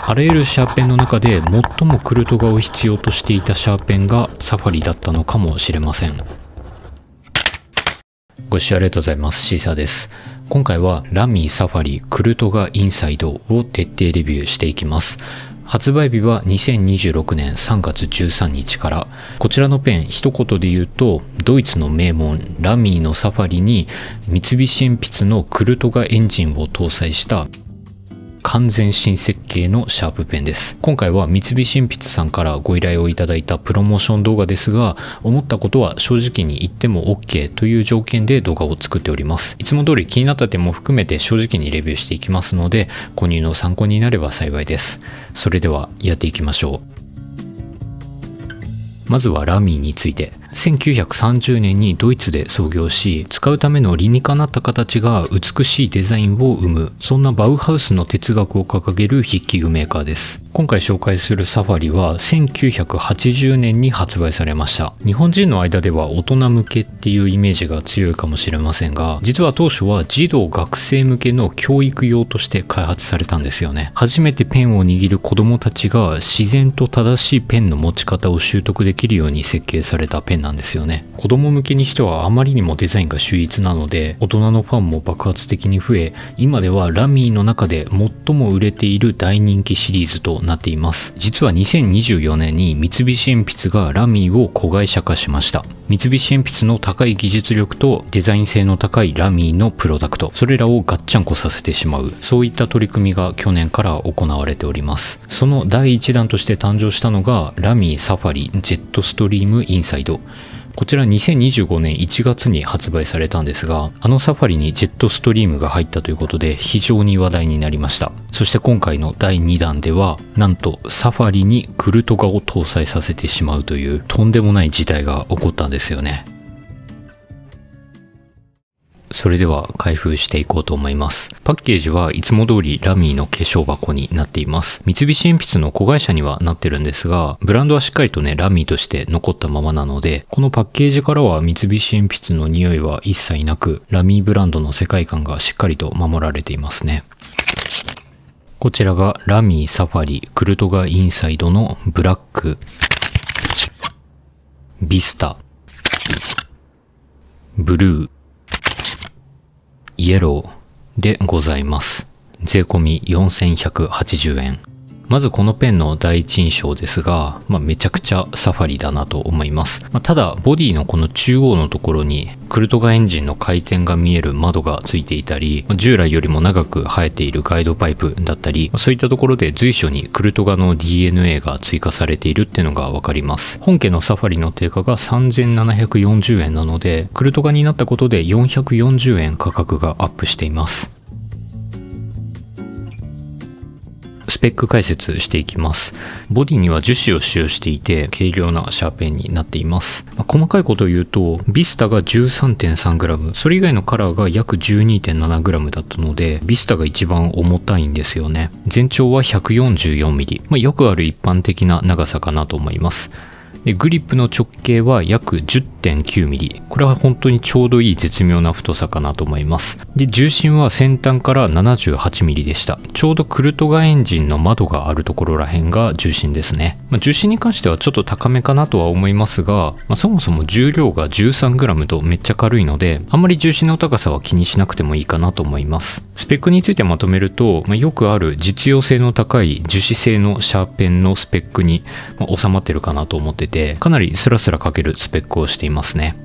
あらゆるシャーペンの中で最もクルトガを必要としていたシャーペンがサファリだったのかもしれません。ご視聴ありがとうございます。シーサーです。今回はラミーサファリクルトガインサイドを徹底レビューしていきます。発売日は2026年3月13日から。こちらのペン、一言で言うと、ドイツの名門ラミーのサファリに三菱鉛筆のクルトガエンジンを搭載した完全新設計のシャープペンです。今回は三菱鉛筆さんからご依頼をいただいたプロモーション動画ですが、思ったことは正直に言っても OK という条件で動画を作っております。いつも通り気になった点も含めて正直にレビューしていきますので、購入の参考になれば幸いです。それではやっていきましょう。まずはラミーについて。1930年にドイツで創業し、使うための理にかなった形が美しいデザインを生む、そんなバウハウスの哲学を掲げる筆記具メーカーです。今回紹介するサファリは1980年に発売されました。日本人の間では大人向けっていうイメージが強いかもしれませんが、実は当初は児童学生向けの教育用として開発されたんですよね。初めてペンを握る子供たちが自然と正しいペンの持ち方を習得できるように設計されたペンなんですよね。子供向けにしてはあまりにもデザインが秀逸なので、大人のファンも爆発的に増え、今ではラミーの中で最も売れている大人気シリーズとなっています。実は2024年に三菱鉛筆がラミーを子会社化しました。三菱鉛筆の高い技術力とデザイン性の高いラミーのプロダクト、それらをガッチャンコさせてしまう、そういった取り組みが去年から行われております。その第一弾として誕生したのがラミーサファリジェットストリームインサイド。こちら2025年1月に発売されたんですが、あのサファリにジェットストリームが入ったということで非常に話題になりました。そして今回の第2弾では、なんとサファリにクルトガを搭載させてしまうというとんでもない事態が起こったんですよね。それでは開封していこうと思います。パッケージはいつも通りラミーの化粧箱になっています。三菱鉛筆の子会社にはなってるんですが、ブランドはしっかりとね、ラミーとして残ったままなので、このパッケージからは三菱鉛筆の匂いは一切なく、ラミーブランドの世界観がしっかりと守られていますね。こちらがラミーサファリクルトガインサイドのブラック、ビスタ、ブルー、イエローでございます。税込み4180円。まずこのペンの第一印象ですが、めちゃくちゃサファリだなと思います。ただ、ボディのこの中央のところにクルトガエンジンの回転が見える窓がついていたり、従来よりも長く生えているガイドパイプだったり、そういったところで随所にクルトガの DNA が追加されているっていうのがわかります。本家のサファリの定価が3740円なので、クルトガになったことで440円価格がアップしています。スペック解説していきます。ボディには樹脂を使用していて軽量なシャーペンになっています。細かいことを言うと、ビスタが 13.3g、それ以外のカラーが約 12.7g だったので、ビスタが一番重たいんですよね。全長は 144mm、よくある一般的な長さかなと思います。でグリップの直径は約 10.9mm。これは本当にちょうどいい絶妙な太さかなと思います。で、重心は先端から 78mm でした。ちょうどクルトガエンジンの窓があるところら辺が重心ですね。重心に関してはちょっと高めかなとは思いますが、そもそも重量が 13g とめっちゃ軽いので、あんまり重心の高さは気にしなくてもいいかなと思います。スペックについてまとめると、よくある実用性の高い樹脂製のシャーペンのスペックに収まってるかなと思ってて、かなりスラスラ書けるスペックをしていますね。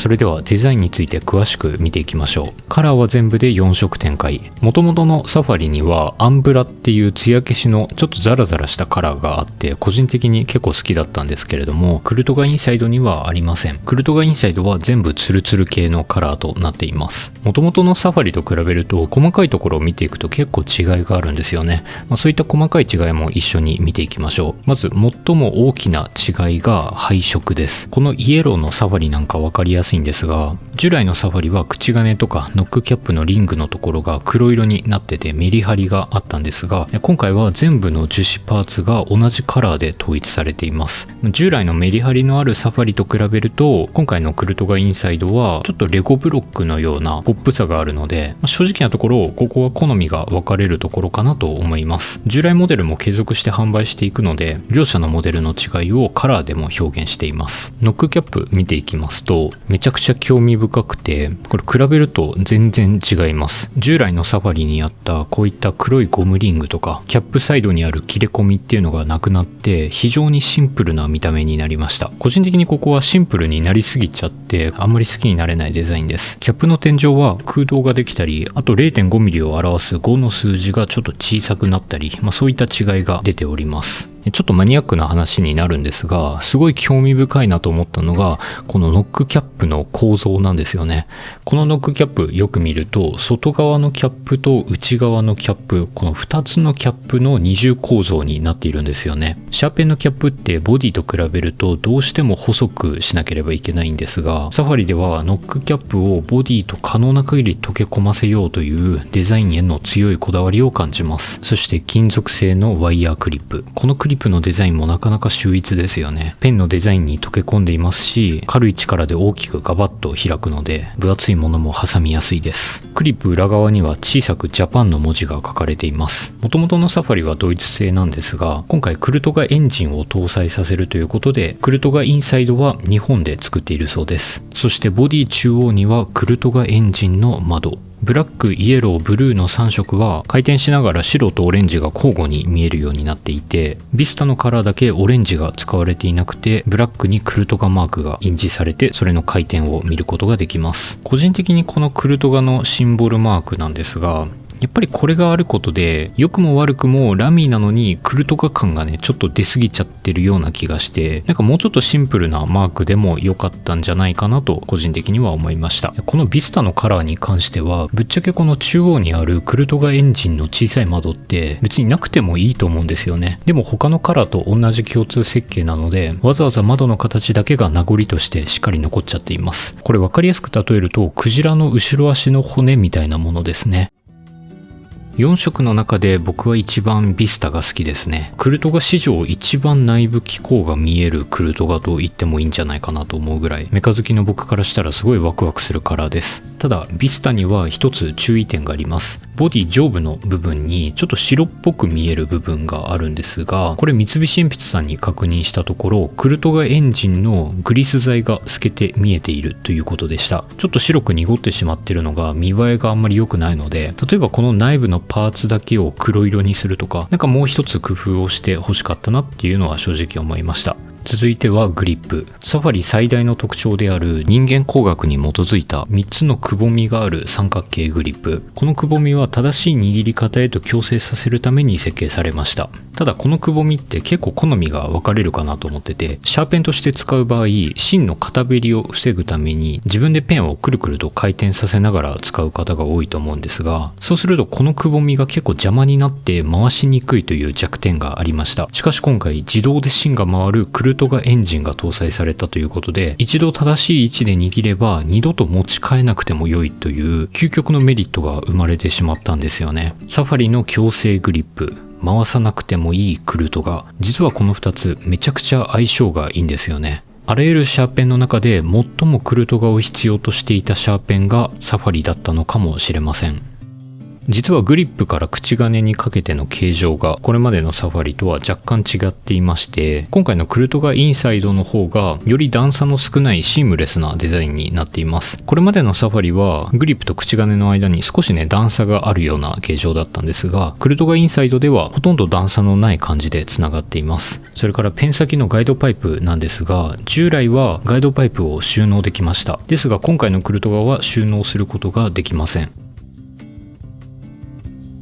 それではデザインについて詳しく見ていきましょう。カラーは全部で4色展開。元々のサファリにはアンブラっていう艶消しのちょっとザラザラしたカラーがあって、個人的に結構好きだったんですけれども、クルトガインサイドにはありません。クルトガインサイドは全部ツルツル系のカラーとなっています。元々のサファリと比べると細かいところを見ていくと結構違いがあるんですよね。そういった細かい違いも一緒に見ていきましょう。まず最も大きな違いが配色です。このイエローのサファリなんか分かりややすいんですが、従来のサファリは口金とかノックキャップのリングのところが黒色になっててメリハリがあったんですが、今回は全部の樹脂パーツが同じカラーで統一されています。従来のメリハリのあるサファリと比べると、今回のクルトガインサイドはちょっとレゴブロックのようなポップさがあるので、正直なところここは好みが分かれるところかなと思います。従来モデルも継続して販売していくので、両者のモデルの違いをカラーでも表現しています。ノックキャップ見ていきますと、めちゃくちゃ興味深くて、これ比べると全然違います。従来のサファリにあったこういった黒いゴムリングとかキャップサイドにある切れ込みっていうのがなくなって、非常にシンプルな見た目になりました。個人的にここはシンプルになりすぎちゃってあんまり好きになれないデザインです。キャップの天井は空洞ができたり、あと 0.5mm を表す5の数字がちょっと小さくなったり、そういった違いが出ております。ちょっとマニアックな話になるんですが、すごい興味深いなと思ったのが、このノックキャップの構造なんですよね。このノックキャップよく見ると、外側のキャップと内側のキャップ、この2つのキャップの二重構造になっているんですよね。シャーペンのキャップってボディと比べるとどうしても細くしなければいけないんですが、サファリではノックキャップをボディと可能な限り溶け込ませようというデザインへの強いこだわりを感じます。そして金属製のワイヤークリップ。このクリップのデザインもなかなか秀逸ですよね。ペンのデザインに溶け込んでいますし、軽い力で大きくガバッと開くので、分厚いものも挟みやすいです。クリップ裏側には小さくジャパンの文字が書かれています。元々のサファリはドイツ製なんですが、今回クルトガエンジンを搭載させるということで、クルトガインサイドは日本で作っているそうです。そしてボディ中央にはクルトガエンジンの窓。ブラック、イエロー、ブルーの3色は回転しながら白とオレンジが交互に見えるようになっていて、ビスタのカラーだけオレンジが使われていなくて、ブラックにクルトガマークが印字されて、それの回転を見ることができます。個人的にこのクルトガのシンボルマークなんですが、やっぱりこれがあることで、良くも悪くもラミーなのにクルトガ感がね、ちょっと出過ぎちゃってるような気がして、なんかもうちょっとシンプルなマークでも良かったんじゃないかなと個人的には思いました。このビスタのカラーに関しては、ぶっちゃけこの中央にあるクルトガエンジンの小さい窓って別になくてもいいと思うんですよね。でも他のカラーと同じ共通設計なので、わざわざ窓の形だけが名残としてしっかり残っちゃっています。これ分かりやすく例えると、クジラの後ろ足の骨みたいなものですね。4色の中で僕は一番ビスタが好きですね。クルトガ史上一番内部機構が見えるクルトガと言ってもいいんじゃないかなと思うぐらい、メカ好きの僕からしたらすごいワクワクするカラーです。ただビスタには一つ注意点があります。ボディ上部の部分にちょっと白っぽく見える部分があるんですが、これ三菱鉛筆さんに確認したところ、クルトガエンジンのグリス剤が透けて見えているということでした。ちょっと白く濁ってしまっているのが見栄えがあんまり良くないので、例えばこの内部のパーツだけを黒色にするとか、なんかもう一つ工夫をして欲しかったなっていうのは正直思いました。続いてはグリップ。サファリ最大の特徴である人間工学に基づいた3つのくぼみがある三角形グリップ。このくぼみは正しい握り方へと矯正させるために設計されました。ただこのくぼみって結構好みが分かれるかなと思ってて、シャーペンとして使う場合、芯の片べりを防ぐために自分でペンをくるくると回転させながら使う方が多いと思うんですが、そうするとこのくぼみが結構邪魔になって回しにくいという弱点がありました。しかし今回自動で芯が回るクルトガエンジンが搭載されたということで、一度正しい位置で握れば二度と持ち替えなくても良いという究極のメリットが生まれてしまったんですよね。サファリの矯正グリップ、回さなくてもいいクルトガ、実はこの2つめちゃくちゃ相性がいいんですよね。あらゆるシャーペンの中で最もクルトガを必要としていたシャーペンがサファリだったのかもしれません。実はグリップから口金にかけての形状がこれまでのサファリとは若干違っていまして、今回のクルトガインサイドの方がより段差の少ないシームレスなデザインになっています。これまでのサファリはグリップと口金の間に少しね段差があるような形状だったんですが、クルトガインサイドではほとんど段差のない感じでつながっています。それからペン先のガイドパイプなんですが、従来はガイドパイプを収納できました。ですが今回のクルトガは収納することができません。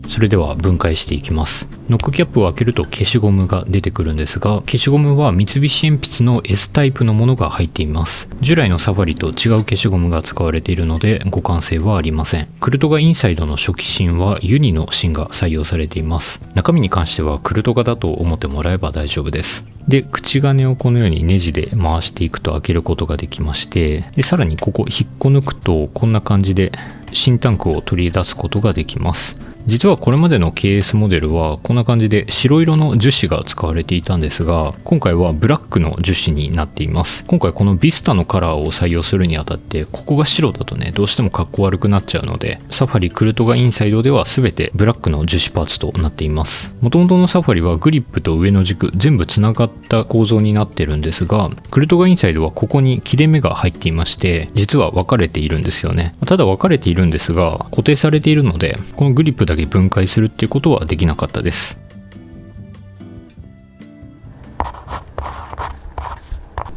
それでは分解していきます。ノックキャップを開けると消しゴムが出てくるんですが、消しゴムは三菱鉛筆の S タイプのものが入っています。従来のサファリと違う消しゴムが使われているので互換性はありません。クルトガインサイドの初期芯はユニの芯が採用されています。中身に関してはクルトガだと思ってもらえば大丈夫です。で、口金をこのようにネジで回していくと開けることができまして、でさらにここ引っこ抜くとこんな感じで新タンクを取り出すことができます。実はこれまでの KS モデルはこんな感じで白色の樹脂が使われていたんですが、今回はブラックの樹脂になっています。今回このビスタのカラーを採用するにあたって、ここが白だとねどうしても格好悪くなっちゃうので、サファリクルトガインサイドでは全てブラックの樹脂パーツとなっています。元々のサファリはグリップと上の軸全部つながった構造になってるんですが、クルトガインサイドはここに切れ目が入っていまして、実は分かれているんですよね。ただ分かれているんですが固定されているので、このグリップだけ分解するっていうことはできなかったです。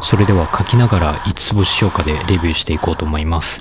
それでは書きながら5つ星評価でレビューしていこうと思います。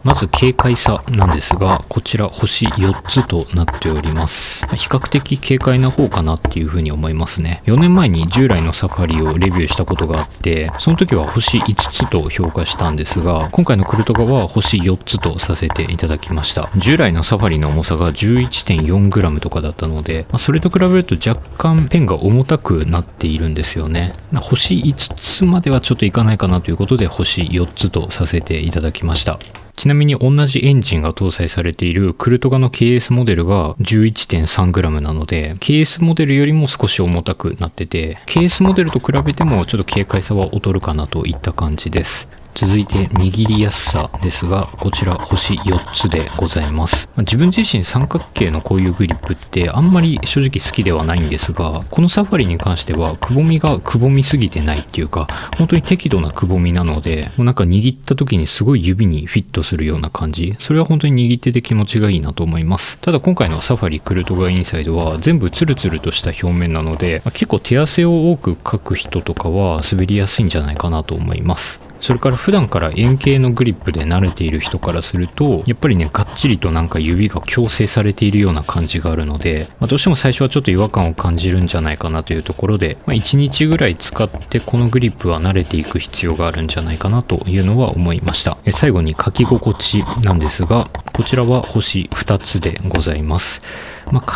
まず軽快さなんですが、こちら星4つとなっております。比較的軽快な方かなっていうふうに思いますね。4年前に従来のサファリをレビューしたことがあって、その時は星5つと評価したんですが、今回のクルトガは星4つとさせていただきました。従来のサファリの重さが 11.4g とかだったので、それと比べると若干ペンが重たくなっているんですよね。星5つまではちょっといかないかなということで星4つとさせていただきました。ちなみに同じエンジンが搭載されているクルトガの KS モデルが 11.3g なので、 KS モデルよりも少し重たくなってて、 KS モデルと比べてもちょっと軽快さは劣るかなといった感じです。続いて握りやすさですが、こちら星4つでございます。自分自身三角形のこういうグリップってあんまり正直好きではないんですが、このサファリに関してはくぼみがくぼみすぎてないっていうか、本当に適度なくぼみなので、もうなんか握った時にすごい指にフィットするような感じ、それは本当に握ってて気持ちがいいなと思います。ただ今回のサファリクルトガインサイドは全部ツルツルとした表面なので、結構手汗を多くかく人とかは滑りやすいんじゃないかなと思います。それから普段から円形のグリップで慣れている人からすると、やっぱりねがっちりとなんか指が矯正されているような感じがあるので、どうしても最初はちょっと違和感を感じるんじゃないかなというところで、1日ぐらい使ってこのグリップは慣れていく必要があるんじゃないかなというのは思いました。最後に書き心地なんですが、こちらは星2つでございます。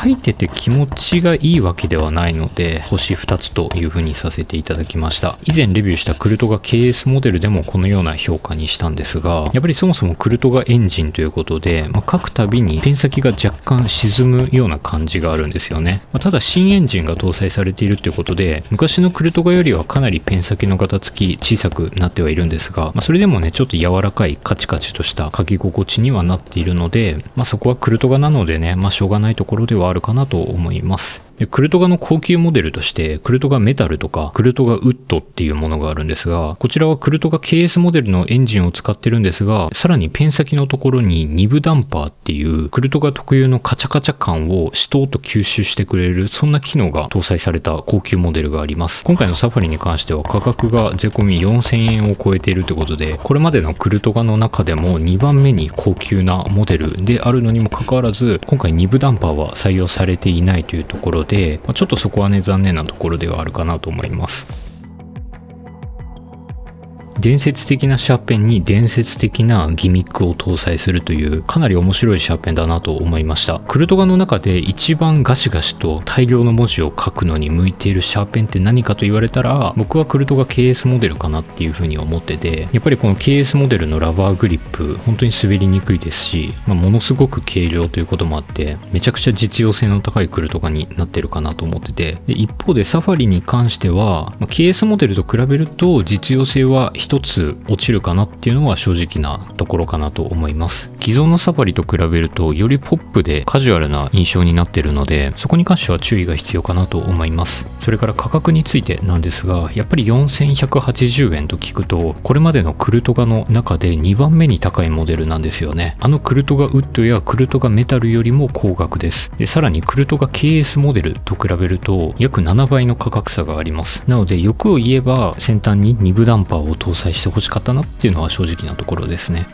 書いてて気持ちがいいわけではないので星2つという風にさせていただきました。以前レビューしたクルトガ KS モデルでもこのような評価にしたんですが、やっぱりそもそもクルトガエンジンということで、書くたびにペン先が若干沈むような感じがあるんですよね。ただ新エンジンが搭載されているということで、昔のクルトガよりはかなりペン先のガタつき小さくなってはいるんですが、それでもねちょっと柔らかいカチカチとした書き心地にはなっているので、そこはクルトガなのでね、しょうがないところではあるかなと思います。でクルトガの高級モデルとしてクルトガメタルとかクルトガウッドっていうものがあるんですが、こちらはクルトガ KS モデルのエンジンを使ってるんですが、さらにペン先のところにニブダンパーっていうクルトガ特有のカチャカチャ感をしとうと吸収してくれる、そんな機能が搭載された高級モデルがあります。今回のサファリに関しては価格が税込み4000円を超えているということで、これまでのクルトガの中でも2番目に高級なモデルであるのにもかかわらず、今回ニブダンパーは採用されていないというところで、ちょっとそこはね残念なところではあるかなと思います。伝説的なシャーペンに伝説的なギミックを搭載するというかなり面白いシャーペンだなと思いました。クルトガの中で一番ガシガシと大量の文字を書くのに向いているシャーペンって何かと言われたら、僕はクルトガ KS モデルかなっていうふうに思ってて、やっぱりこの KS モデルのラバーグリップ本当に滑りにくいですし、ものすごく軽量ということもあってめちゃくちゃ実用性の高いクルトガになってるかなと思ってて、で一方でサファリに関しては、KS モデルと比べると実用性は一つ落ちるかなっていうのは正直なところかなと思います。既存のサファリと比べるとよりポップでカジュアルな印象になっているので、そこに関しては注意が必要かなと思います。それから価格についてなんですが、やっぱり4180円と聞くとこれまでのクルトガの中で2番目に高いモデルなんですよね。クルトガウッドやクルトガメタルよりも高額です。でさらにクルトガ KS モデルと比べると約7倍の価格差があります。なので欲を言えば先端にニブダンパーを搭載して欲しかったなっていうのは正直なところですね。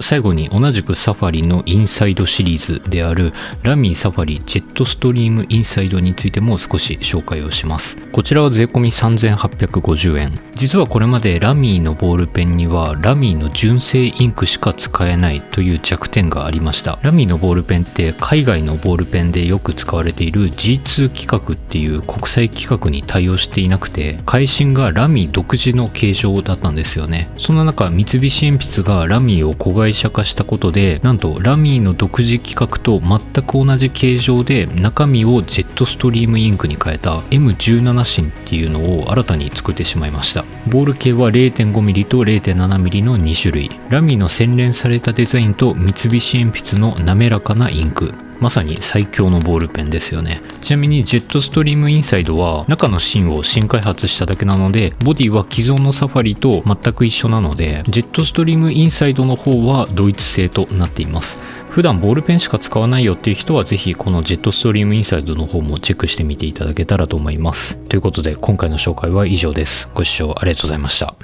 最後に同じくサファリのインサイドシリーズであるラミーサファリジェットストリームインサイドについても少し紹介をします。こちらは税込み3850円。実はこれまでラミーのボールペンにはラミーの純正インクしか使えないという弱点がありました。ラミーのボールペンって海外のボールペンでよく使われている G2 規格っていう国際規格に対応していなくて、回芯がラミー独自の形状だったんですよね。そんな中、三菱鉛筆がラミーを子会社化したことで、なんとラミーの独自規格と全く同じ形状で中身をジェットストリームインクに変えた M17 芯っていうのを新たに作ってしまいました。ボール径は 0.5mm と 0.7mm の2種類。ラミーの洗練されたデザインと三菱鉛筆の滑らかなインク。まさに最強のボールペンですよね。ちなみにジェットストリームインサイドは中の芯を新開発しただけなので、ボディは既存のサファリと全く一緒なので、ジェットストリームインサイドの方はドイツ製となっています。普段ボールペンしか使わないよっていう人はぜひこのジェットストリームインサイドの方もチェックしてみていただけたらと思います。ということで今回の紹介は以上です。ご視聴ありがとうございました。